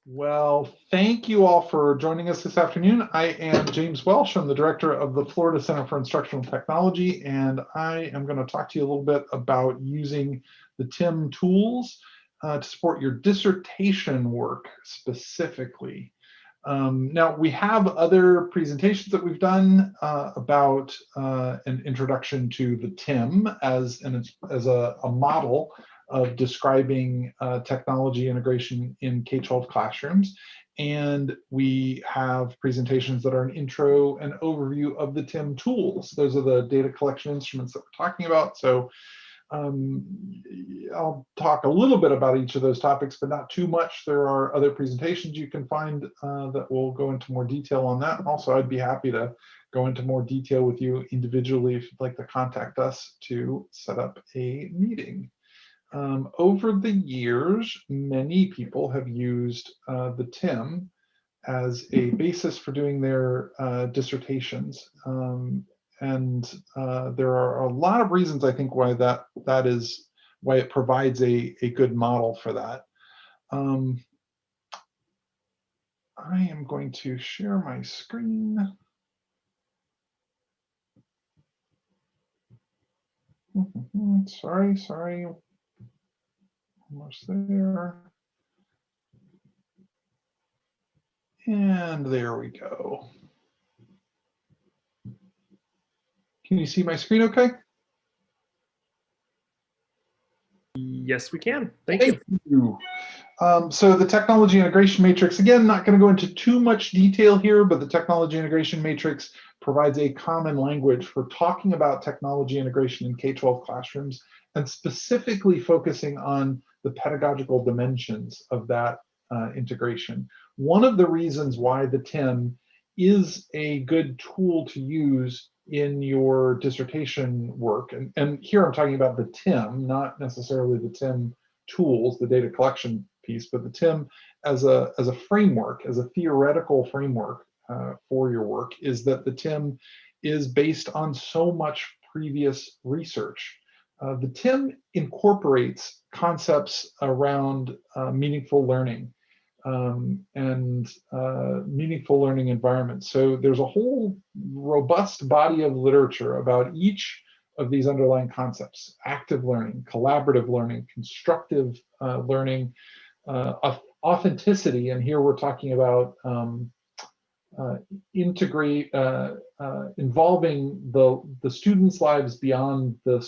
Well, thank you all for joining us this afternoon. I am James Welsh. I'm the director of the Florida Center for Instructional Technology, and I am going to talk to you a little bit about using the TIM tools to support your dissertation work specifically. Now, we have other presentations that we've done about an introduction to the TIM as a model of describing technology integration in K-12 classrooms. And we have presentations that are an intro and overview of the TIM tools. Those are the data collection instruments that we're talking about. So I'll talk a little bit about each of those topics, but not too much. There are other presentations you can find that will go into more detail on that. Also, I'd be happy to go into more detail with you individually if you'd like to contact us to set up a meeting. Over the years, many people have used the TIM as a basis for doing their dissertations. And there are a lot of reasons, I think, why why it provides a good model for that. I am going to share my screen. Sorry. Almost there. And there we go. Can you see my screen okay? Yes, we can. Thank you. So the technology integration matrix, again, not going to go into too much detail here, but the technology integration matrix provides a common language for talking about technology integration in K-12 classrooms and specifically focusing on the pedagogical dimensions of that integration. One of the reasons why the TIM is a good tool to use in your dissertation work, and here I'm talking about the TIM, not necessarily the TIM tools, the data collection piece, but the TIM as a framework, as a theoretical framework for your work, is that the TIM is based on so much previous research. The TIM incorporates concepts around meaningful learning and meaningful learning environments. So there's a whole robust body of literature about each of these underlying concepts: active learning, collaborative learning, constructive learning, authenticity, and here we're talking about involving the students' lives beyond the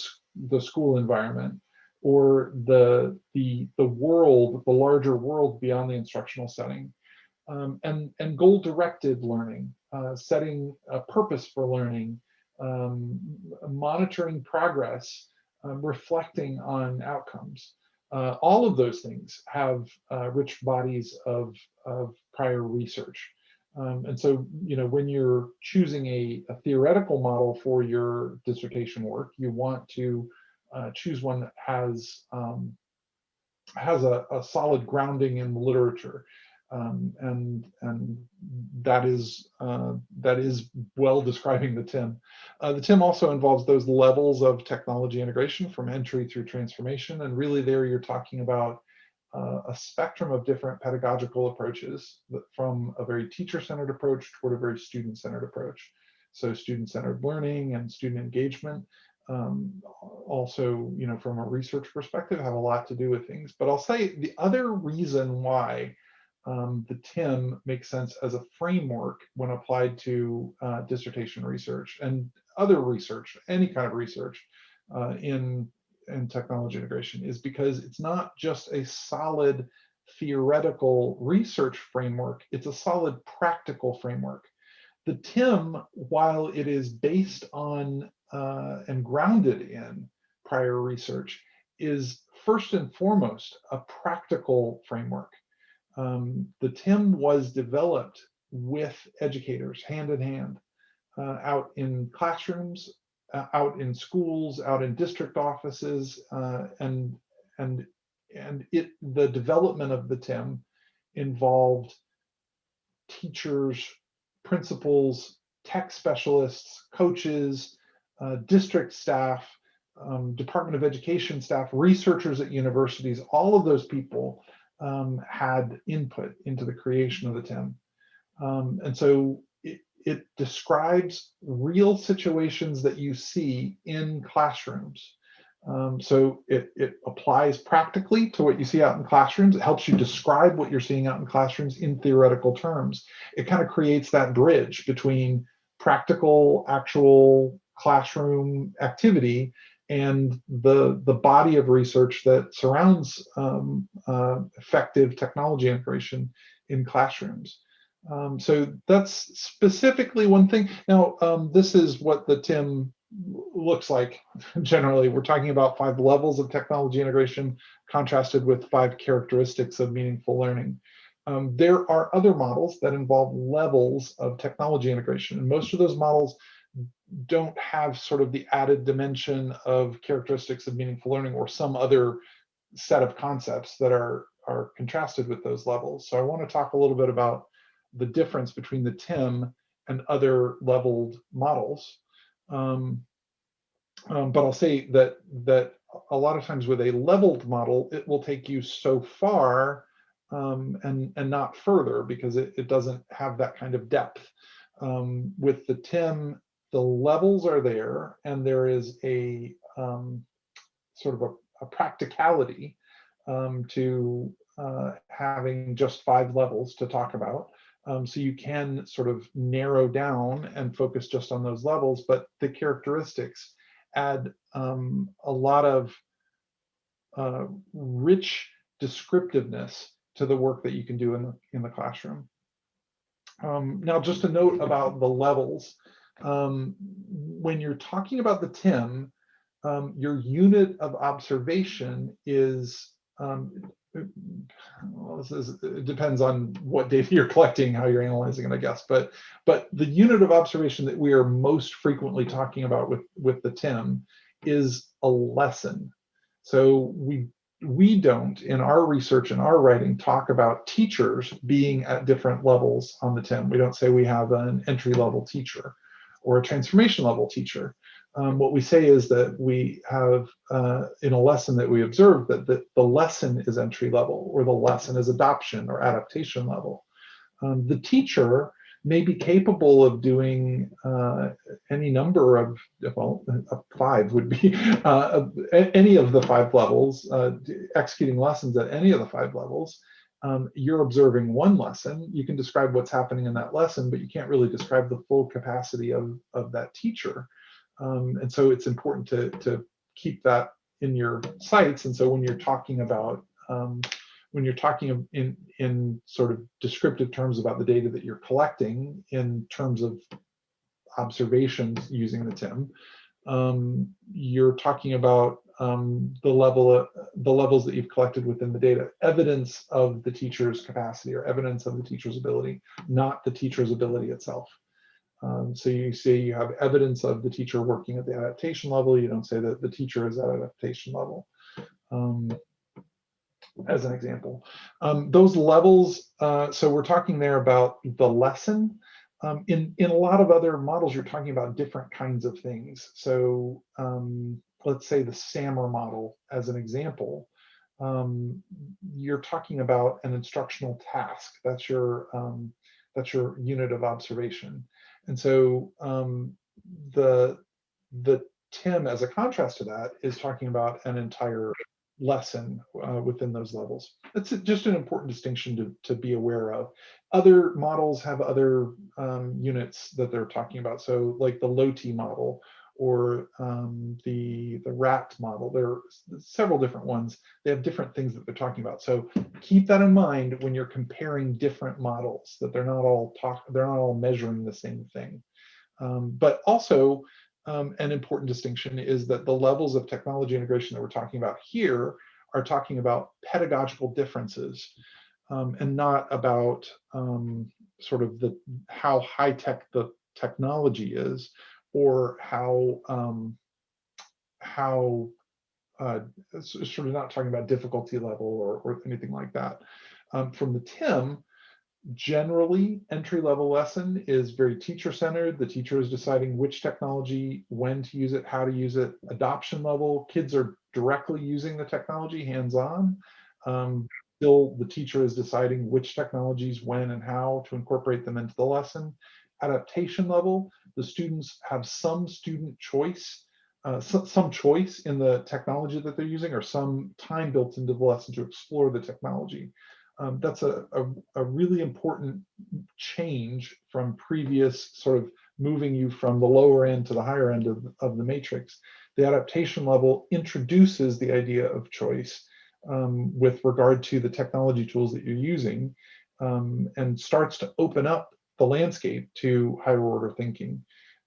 school environment, or the world, the larger world beyond the instructional setting, and goal-directed learning, setting a purpose for learning, monitoring progress, reflecting on outcomes. All of those things have rich bodies of prior research. And so, when you're choosing a theoretical model for your dissertation work, you want to choose one that has a solid grounding in the literature. And that is well describing the TIM. The TIM also involves those levels of technology integration from entry through transformation, and really there you're talking about a spectrum of different pedagogical approaches, from a very teacher-centered approach toward a very student-centered approach. So student-centered learning and student engagement also, from a research perspective, have a lot to do with things. But I'll say the other reason why the TIM makes sense as a framework when applied to dissertation research and other research, any kind of research in technology integration, is because it's not just a solid theoretical research framework, it's a solid practical framework. The TIM, while it is based on and grounded in prior research, is first and foremost a practical framework. The TIM was developed with educators hand in hand, out in classrooms, out in schools, out in district offices, and the development of the TIM involved teachers, principals, tech specialists, coaches, district staff, Department of Education staff, researchers at universities. All of those people had input into the creation of the TIM. And so it describes real situations that you see in classrooms. So it applies practically to what you see out in classrooms. It helps you describe what you're seeing out in classrooms in theoretical terms. It kind of creates that bridge between practical, actual classroom activity and the body of research that surrounds effective technology integration in classrooms. So that's specifically one thing. Now, this is what the TIM looks like. Generally, we're talking about 5 levels of technology integration contrasted with 5 characteristics of meaningful learning. There are other models that involve levels of technology integration, and most of those models don't have sort of the added dimension of characteristics of meaningful learning or some other set of concepts that are contrasted with those levels. So I want to talk a little bit about the difference between the TIM and other leveled models. But I'll say that a lot of times with a leveled model, it will take you so far and not further because it doesn't have that kind of depth. With the TIM, the levels are there, and there is a sort of a practicality to having just 5 levels to talk about. So you can sort of narrow down and focus just on those levels, but the characteristics add a lot of rich descriptiveness to the work that you can do in the classroom. Now, just a note about the levels. When you're talking about the TIM, your unit of observation is, well, it depends on what data you're collecting, how you're analyzing it, I guess. But the unit of observation that we are most frequently talking about with the TIM is a lesson. So we don't, in our research and our writing, talk about teachers being at different levels on the TIM. We don't say we have an entry-level teacher or a transformation-level teacher. What we say is that we have, in a lesson that we observe, that the lesson is entry level, or the lesson is adoption or adaptation level. The teacher may be capable of doing any number of, well, 5 would be any of the 5 levels, executing lessons at any of the 5 levels. You're observing one lesson. You can describe what's happening in that lesson, but you can't really describe the full capacity of that teacher. And so it's important to keep that in your sights. And so when you're talking about, when you're talking in sort of descriptive terms about the data that you're collecting in terms of observations using the TIM, you're talking about the levels that you've collected within the data, evidence of the teacher's capacity or evidence of the teacher's ability, not the teacher's ability itself. So you say you have evidence of the teacher working at the adaptation level. You don't say that the teacher is at adaptation level, as an example. Those levels, so we're talking there about the lesson. In a lot of other models, you're talking about different kinds of things. So let's say the SAMR model as an example. You're talking about an instructional task. That's your unit of observation. And so the TIM, as a contrast to that, is talking about an entire lesson within those levels. It's just an important distinction to be aware of. Other models have other units that they're talking about. So like the LOTI model or the RAT model, there are several different ones. They have different things that they're talking about. So keep that in mind when you're comparing different models, that they're not all measuring the same thing. But also, an important distinction is that the levels of technology integration that we're talking about here are talking about pedagogical differences and not about sort of how high tech the technology is, or how sort of not talking about difficulty level or anything like that. From the TIM, generally, entry-level lesson is very teacher-centered. The teacher is deciding which technology, when to use it, how to use it. Adoption level, kids are directly using the technology hands-on. Still, the teacher is deciding which technologies, when, and how to incorporate them into the lesson. Adaptation level, the students have some student choice, some choice in the technology that they're using, or some time built into the lesson to explore the technology. That's a really important change from previous sort of moving you from the lower end to the higher end of the matrix. The adaptation level introduces the idea of choice with regard to the technology tools that you're using, and starts to open up the landscape to higher order thinking.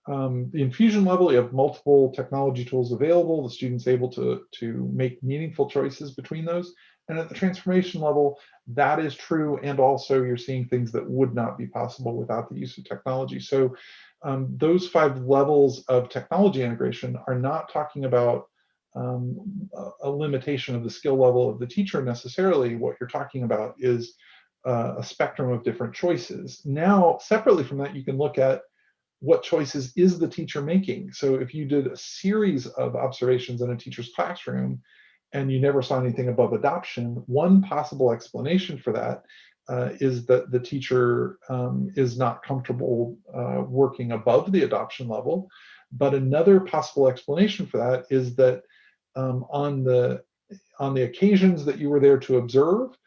The infusion level, you have multiple technology tools available. The student's able to make meaningful choices between those. And at the transformation level, that is true. And also you're seeing things that would not be possible without the use of technology. So those 5 levels of technology integration are not talking about a limitation of the skill level of the teacher necessarily. What you're talking about is a spectrum of different choices. Now, separately from that, you can look at what choices is the teacher making. So if you did a series of observations in a teacher's classroom and you never saw anything above adoption, one possible explanation for that is that the teacher is not comfortable working above the adoption level. But another possible explanation for that is that on the occasions that you were there to observe,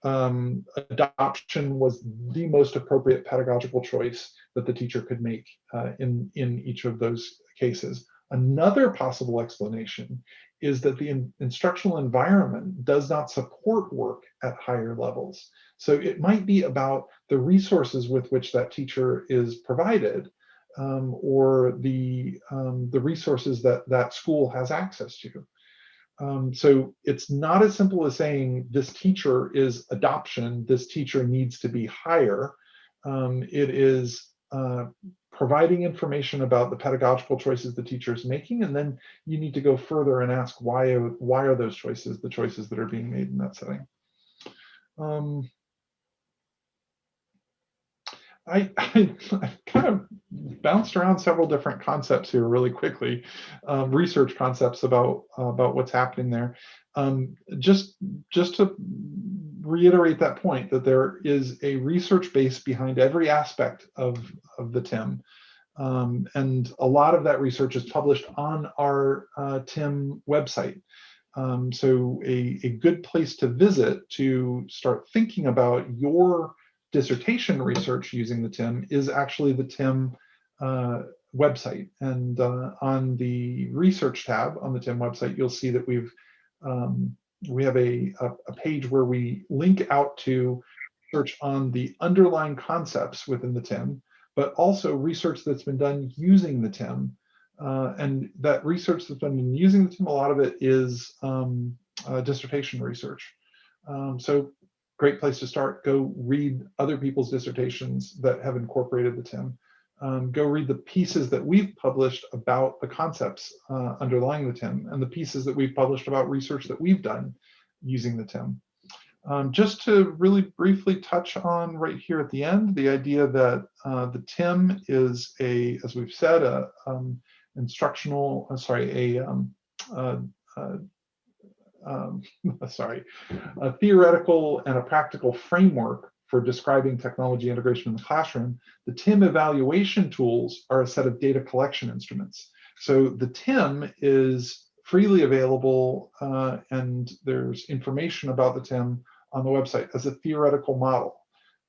adoption was the most appropriate pedagogical choice that the teacher could make in each of those cases. Another possible explanation is that the instructional environment does not support work at higher levels. So it might be about the resources with which that teacher is provided, or the resources that that school has access to. So it's not as simple as saying this teacher is adoption, this teacher needs to be higher. It is providing information about the pedagogical choices the teacher is making, and then you need to go further and ask why are those choices the choices that are being made in that setting. I kind of bounced around several different concepts here really quickly, research concepts about what's happening there. Just to reiterate that point, that there is a research base behind every aspect of the TIM. And a lot of that research is published on our TIM website. So a good place to visit to start thinking about your dissertation research using the TIM is actually the TIM website. And on the research tab on the TIM website, you'll see that we have a page where we link out to research on the underlying concepts within the TIM, but also research that's been done using the TIM. And that research that's been using the TIM, a lot of it is dissertation research. So great place to start. Go read other people's dissertations that have incorporated the TIM. Go read the pieces that we've published about the concepts underlying the TIM, and the pieces that we've published about research that we've done using the TIM. Just to really briefly touch on right here at the end, the idea that the TIM is as we've said, a theoretical and a practical framework for describing technology integration in the classroom. The TIM evaluation tools are a set of data collection instruments. So the TIM is freely available, and there's information about the TIM on the website as a theoretical model.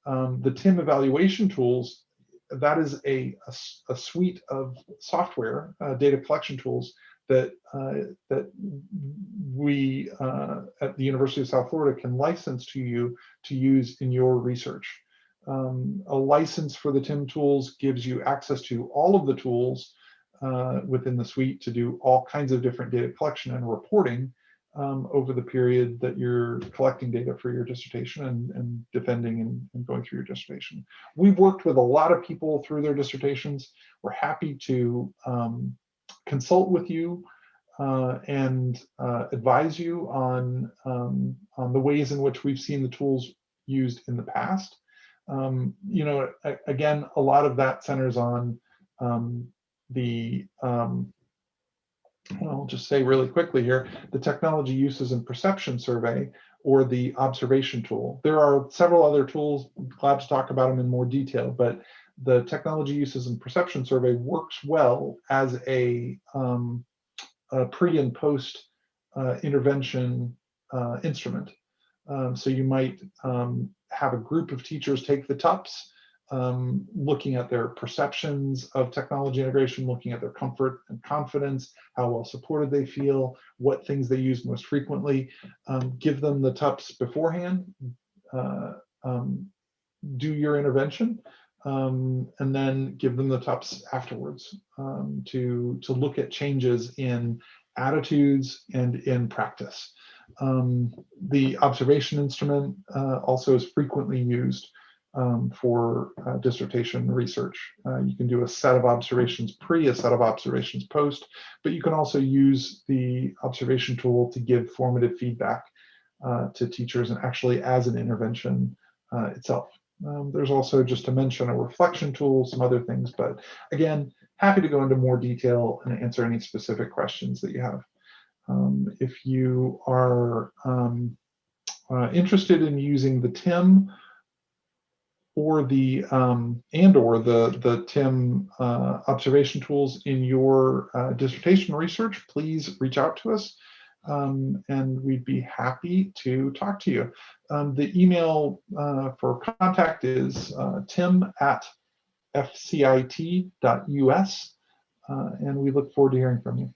The TIM evaluation tools, that is a suite of software, data collection tools that we at the University of South Florida can license to you to use in your research. A license for the TIM tools gives you access to all of the tools within the suite to do all kinds of different data collection and reporting over the period that you're collecting data for your dissertation and defending and going through your dissertation. We've worked with a lot of people through their dissertations. We're happy to consult with you and advise you on the ways in which we've seen the tools used in the past. Again, a lot of that centers on the I'll just say really quickly here, the Technology Uses and Perception Survey, or the observation tool. There are several other tools, glad to talk about them in more detail, but the Technology Uses and Perception Survey works well as a pre and post intervention instrument. So you might have a group of teachers take the TUPS, looking at their perceptions of technology integration, looking at their comfort and confidence, how well supported they feel, what things they use most frequently. Give them the TUPS beforehand, do your intervention, and then give them the TUPS afterwards to look at changes in attitudes and in practice. The observation instrument also is frequently used for dissertation research. You can do a set of observations pre, a set of observations post, but you can also use the observation tool to give formative feedback to teachers, and actually as an intervention itself. There's also, just to mention, a reflection tool, some other things, but again, happy to go into more detail and answer any specific questions that you have. If you are interested in using the TIM or the the TIM observation tools in your dissertation research, please reach out to us, and we'd be happy to talk to you. The email for contact is tim@fcit.us, and we look forward to hearing from you.